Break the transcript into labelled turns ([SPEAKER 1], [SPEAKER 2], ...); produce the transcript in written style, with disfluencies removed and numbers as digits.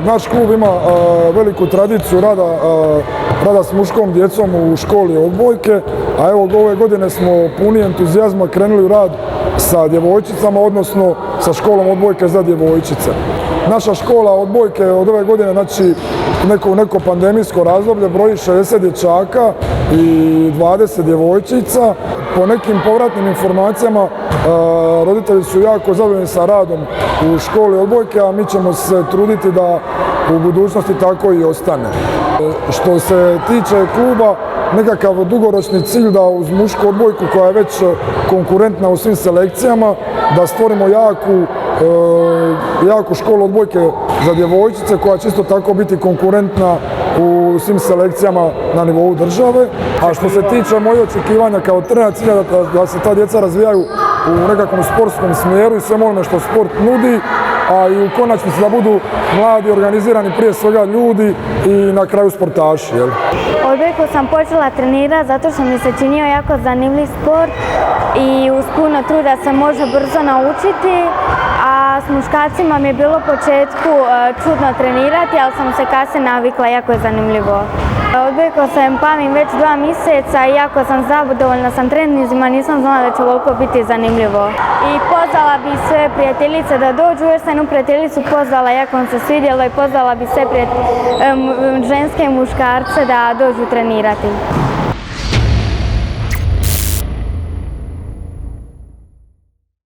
[SPEAKER 1] Naš klub ima veliku tradiciju rada s muškom djecom u školi odbojke, a evo ove godine smo puni entuzijazma krenuli u rad sa djevojčicama, odnosno sa školom odbojke za djevojčice. Naša škola odbojke od ove godine, znači neko pandemijsko razdoblje, broji 60 dječaka i 20 djevojčica. Po nekim povratnim informacijama roditelji su jako zadovoljni sa radom u školi odbojke, a mi ćemo se truditi da u budućnosti tako i ostane. Što se tiče kluba, nekakav dugoročni cilj da uz mušku odbojku koja je već konkurentna u svim selekcijama, da stvorimo jaku školu odbojke za djevojčice koja će isto tako biti konkurentna u svim selekcijama na nivou države. A što se tiče mojih očekivanja kao trener, cilja da se ta djeca razvijaju u nekakvom sportskom smjeru i sve onome što sport nudi, a i u konačnici da budu mladi, organizirani, prije svega ljudi i na kraju sportaši.
[SPEAKER 2] Odbojku sam počela trenirati zato što mi se činio jako zanimljiv sport i uz puno truda se može brzo naučiti, a s muškarcima mi je bilo u početku čudno trenirati, ali sam se kasnije navikla, jako je zanimljivo. Odbojku sam pamim već 2 mjeseca i jako sam zadovoljna sam treninzima, nisam znala da će ovoliko biti zanimljivo. I pozvala bi sve prijateljice da dođu, jer sam jednu prijateljicu pozvala, jako vam se svidjelo, i pozvala bi sve ženske i muškarce da dođu trenirati.